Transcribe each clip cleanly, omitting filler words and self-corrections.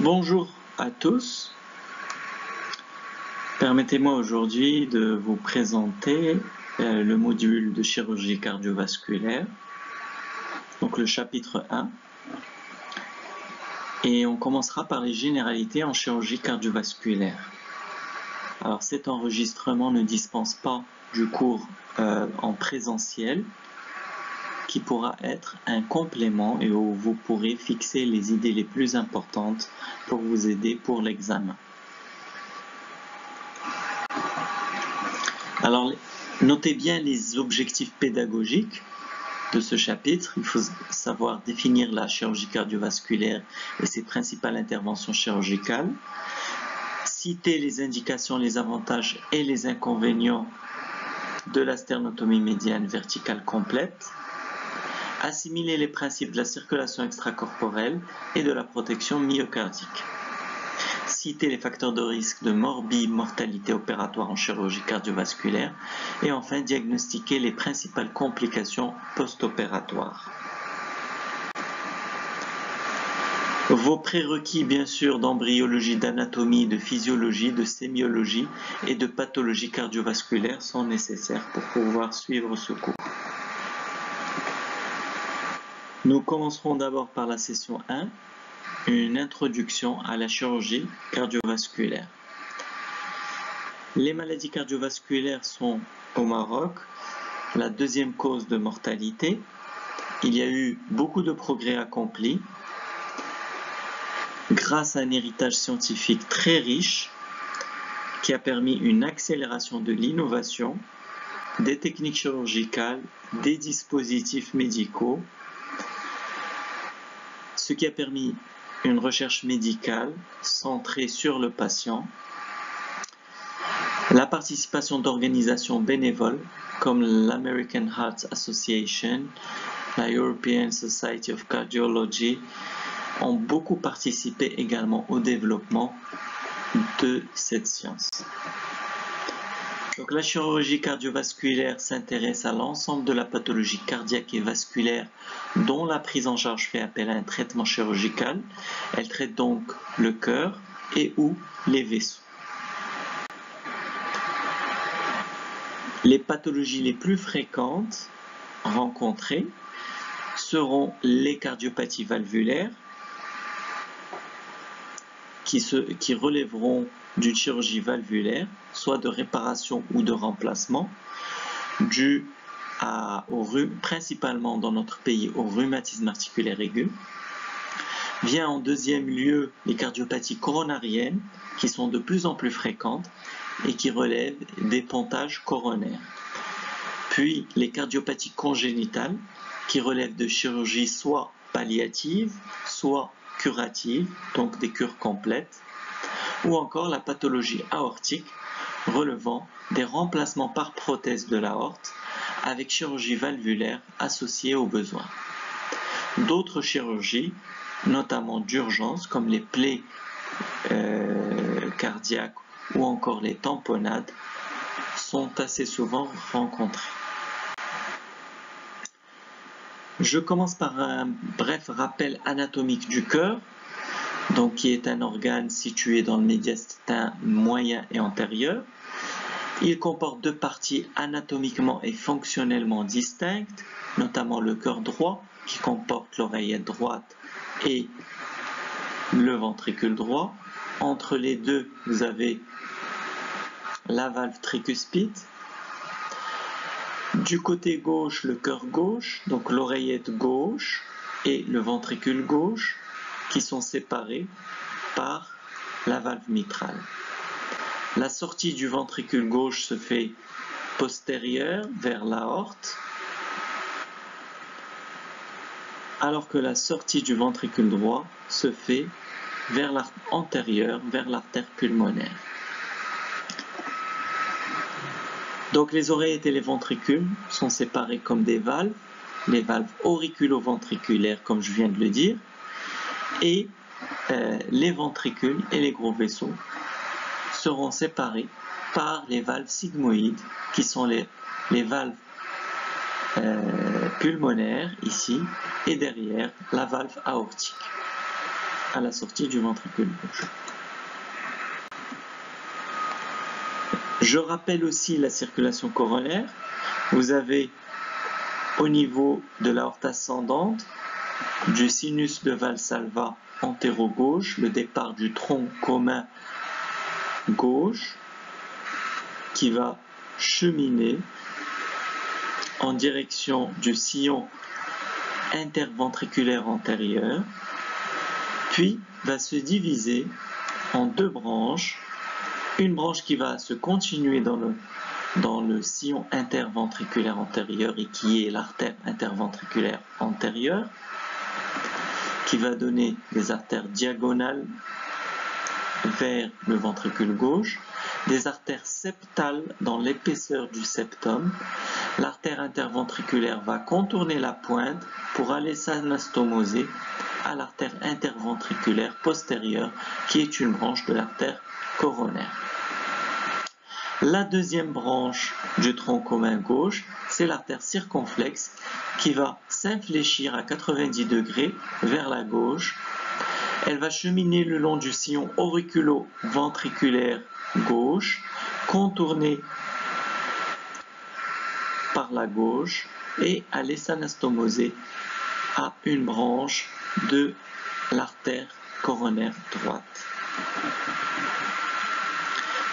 Bonjour à tous. Permettez-moi aujourd'hui de vous présenter le module de chirurgie cardiovasculaire, donc le chapitre 1. Et on commencera par les généralités en chirurgie cardiovasculaire. Alors cet enregistrement ne dispense pas du cours en présentiel, qui pourra être un complément et où vous pourrez fixer les idées les plus importantes pour vous aider pour l'examen. Alors, notez bien les objectifs pédagogiques de ce chapitre. Il faut savoir définir la chirurgie cardiovasculaire et ses principales interventions chirurgicales, citer les indications, les avantages et les inconvénients de la sternotomie médiane verticale complète, assimiler les principes de la circulation extracorporelle et de la protection myocardique. Citer les facteurs de risque de mortalité opératoire en chirurgie cardiovasculaire et enfin diagnostiquer les principales complications post-opératoires. Vos prérequis bien sûr d'embryologie, d'anatomie, de physiologie, de sémiologie et de pathologie cardiovasculaire sont nécessaires pour pouvoir suivre ce cours. Nous commencerons d'abord par la session 1, une introduction à la chirurgie cardiovasculaire. Les maladies cardiovasculaires sont au Maroc la deuxième cause de mortalité. Il y a eu beaucoup de progrès accomplis grâce à un héritage scientifique très riche qui a permis une accélération de l'innovation, des techniques chirurgicales, des dispositifs médicaux, ce qui a permis une recherche médicale centrée sur le patient, la participation d'organisations bénévoles comme l'American Heart Association, la European Society of Cardiology ont beaucoup participé également au développement de cette science. Donc, la chirurgie cardiovasculaire s'intéresse à l'ensemble de la pathologie cardiaque et vasculaire dont la prise en charge fait appel à un traitement chirurgical. Elle traite donc le cœur et ou les vaisseaux. Les pathologies les plus fréquentes rencontrées seront les cardiopathies valvulaires qui relèveront d'une chirurgie valvulaire, soit de réparation ou de remplacement, due principalement dans notre pays au rhumatisme articulaire aigu. Vient en deuxième lieu les cardiopathies coronariennes, qui sont de plus en plus fréquentes et qui relèvent des pontages coronaires. Puis les cardiopathies congénitales, qui relèvent de chirurgies soit palliatives, soit curatives, donc des cures complètes, ou encore la pathologie aortique relevant des remplacements par prothèse de l'aorte avec chirurgie valvulaire associée aux besoins. D'autres chirurgies, notamment d'urgence, comme les plaies cardiaques ou encore les tamponnades, sont assez souvent rencontrées. Je commence par un bref rappel anatomique du cœur, donc qui est un organe situé dans le médiastin moyen et antérieur. Il comporte deux parties anatomiquement et fonctionnellement distinctes, notamment le cœur droit qui comporte l'oreillette droite et le ventricule droit. Entre les deux, vous avez la valve tricuspide. Du côté gauche, le cœur gauche, donc l'oreillette gauche et le ventricule gauche, qui sont séparés par la valve mitrale. La sortie du ventricule gauche se fait postérieure vers l'aorte, alors que la sortie du ventricule droit se fait antérieure vers l'artère pulmonaire. Donc les oreillettes et les ventricules sont séparés comme des valves, les valves auriculo-ventriculaires comme je viens de le dire, et les ventricules et les gros vaisseaux seront séparés par les valves sigmoïdes qui sont les valves pulmonaires ici et derrière la valve aortique. à la sortie du ventricule gauche. Je rappelle aussi la circulation coronaire. Vous avez au niveau de l'aorte ascendante, du sinus de Valsalva antéro-gauche, le départ du tronc commun gauche qui va cheminer en direction du sillon interventriculaire antérieur, puis va se diviser en deux branches, une branche qui va se continuer dans le sillon interventriculaire antérieur et qui est l'artère interventriculaire antérieure, qui va donner des artères diagonales vers le ventricule gauche, des artères septales dans l'épaisseur du septum. L'artère interventriculaire va contourner la pointe pour aller s'anastomoser à l'artère interventriculaire postérieure qui est une branche de l'artère coronaire. La deuxième branche du tronc commun gauche, c'est l'artère circonflexe qui va s'infléchir à 90 degrés vers la gauche. Elle va cheminer le long du sillon auriculo-ventriculaire gauche, contourner par la gauche et aller s'anastomoser à une branche de l'artère coronaire droite.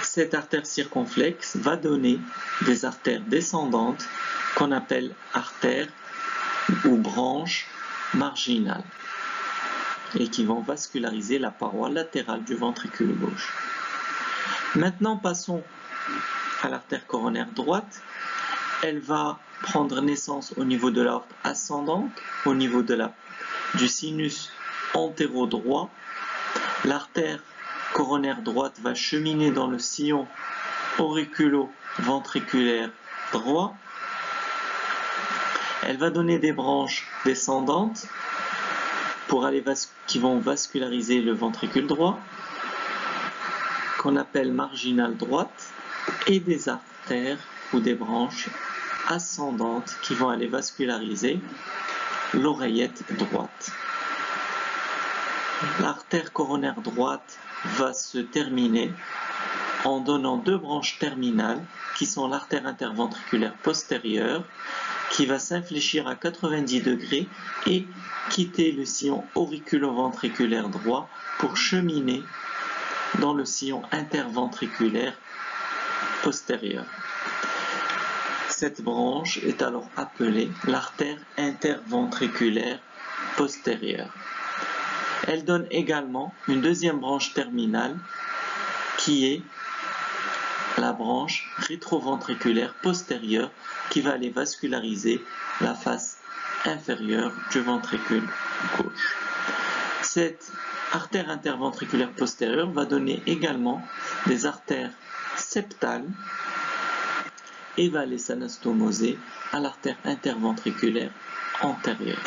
Cette artère circonflexe va donner des artères descendantes qu'on appelle artères ou branches marginales et qui vont vasculariser la paroi latérale du ventricule gauche. Maintenant, passons à l'artère coronaire droite. Elle va prendre naissance au niveau de l'aorte ascendante, au niveau du sinus antéro-droit. L'artère coronaire droite va cheminer dans le sillon auriculo-ventriculaire droit. Elle va donner des branches descendantes qui vont vasculariser le ventricule droit, qu'on appelle marginale droite, et des artères ou des branches ascendantes qui vont aller vasculariser l'oreillette droite. L'artère coronaire droite va se terminer en donnant deux branches terminales qui sont l'artère interventriculaire postérieure qui va s'infléchir à 90 degrés et quitter le sillon auriculo-ventriculaire droit pour cheminer dans le sillon interventriculaire postérieur. Cette branche est alors appelée l'artère interventriculaire postérieure. Elle donne également une deuxième branche terminale qui est la branche rétroventriculaire postérieure qui va aller vasculariser la face inférieure du ventricule gauche. Cette artère interventriculaire postérieure va donner également des artères septales et va aller s'anastomoser à l'artère interventriculaire antérieure.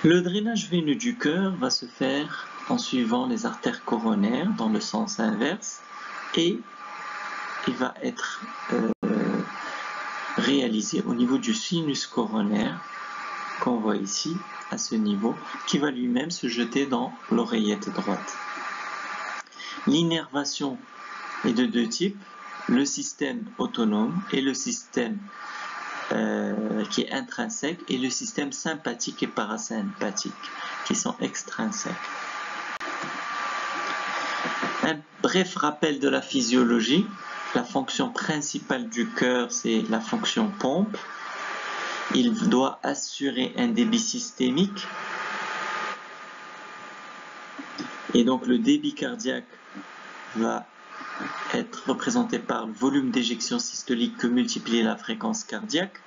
Le drainage veineux du cœur va se faire en suivant les artères coronaires dans le sens inverse et il va être réalisé au niveau du sinus coronaire qu'on voit ici à ce niveau qui va lui-même se jeter dans l'oreillette droite. L'innervation est de deux types, le système autonome et le système qui est intrinsèque et le système sympathique et parasympathique qui sont extrinsèques. Un bref rappel de la physiologie. La fonction principale du cœur, c'est la fonction pompe. Il doit assurer un débit systémique. Et donc le débit cardiaque va être représenté par le volume d'éjection systolique que multiplie la fréquence cardiaque.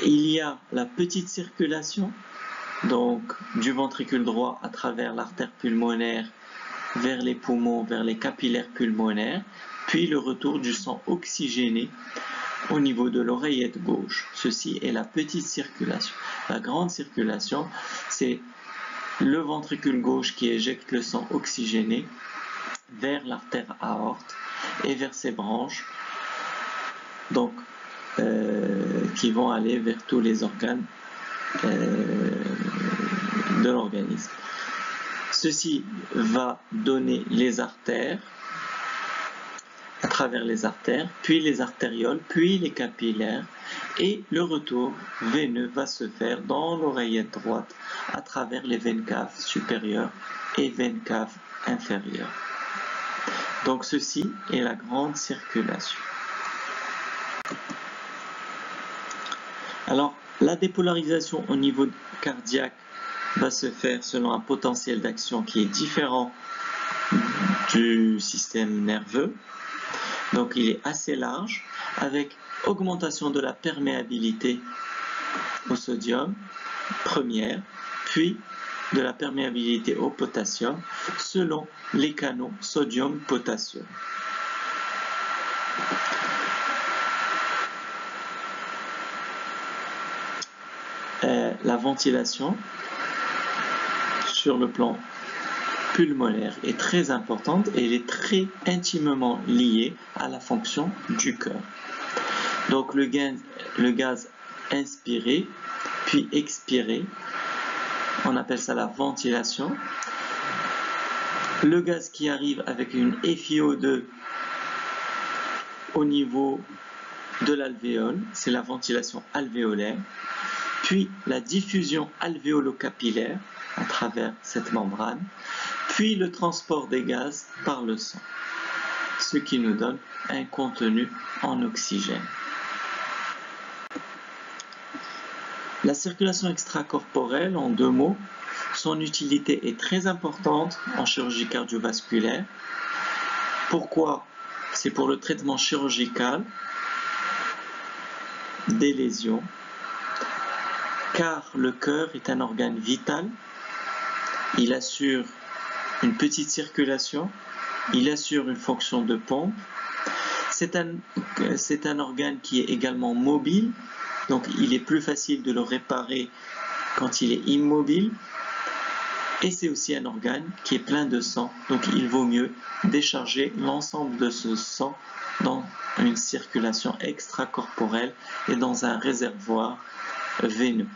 Il y a la petite circulation, donc du ventricule droit à travers l'artère pulmonaire vers les poumons, vers les capillaires pulmonaires, puis le retour du sang oxygéné au niveau de l'oreillette gauche. Ceci est la petite circulation. La grande circulation, c'est le ventricule gauche qui éjecte le sang oxygéné vers l'artère aorte et vers ses branches, donc qui vont aller vers tous les organes de l'organisme. Ceci va donner les artères, à travers les artères, puis les artérioles, puis les capillaires, et le retour veineux va se faire dans l'oreillette droite à travers les veines caves supérieures et veines caves inférieures. Donc ceci est la grande circulation. Alors la dépolarisation au niveau cardiaque va se faire selon un potentiel d'action qui est différent du système nerveux. Donc il est assez large, avec augmentation de la perméabilité au sodium, première, puis de la perméabilité au potassium, selon les canaux sodium-potassium. La ventilation, sur le plan pulmonaire, est très importante et elle est très intimement liée à la fonction du cœur. Donc le gaz inspiré puis expiré, on appelle ça la ventilation. Le gaz qui arrive avec une FiO2 au niveau de l'alvéole, c'est la ventilation alvéolaire. Puis la diffusion alvéolo-capillaire à travers cette membrane, puis le transport des gaz par le sang, ce qui nous donne un contenu en oxygène. La circulation extracorporelle, en deux mots, son utilité est très importante en chirurgie cardiovasculaire. Pourquoi? C'est pour le traitement chirurgical des lésions, car le cœur est un organe vital, il assure une petite circulation, il assure une fonction de pompe, c'est un organe qui est également mobile, donc il est plus facile de le réparer quand il est immobile, et c'est aussi un organe qui est plein de sang, donc il vaut mieux décharger l'ensemble de ce sang dans une circulation extracorporelle et dans un réservoir veineux.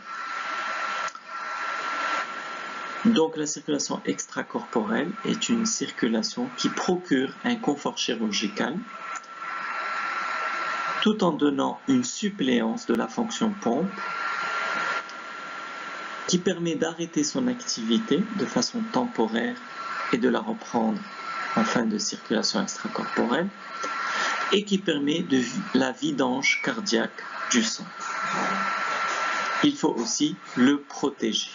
Donc la circulation extracorporelle est une circulation qui procure un confort chirurgical tout en donnant une suppléance de la fonction pompe qui permet d'arrêter son activité de façon temporaire et de la reprendre en fin de circulation extracorporelle et qui permet de la vidange cardiaque du sang. Il faut aussi le protéger.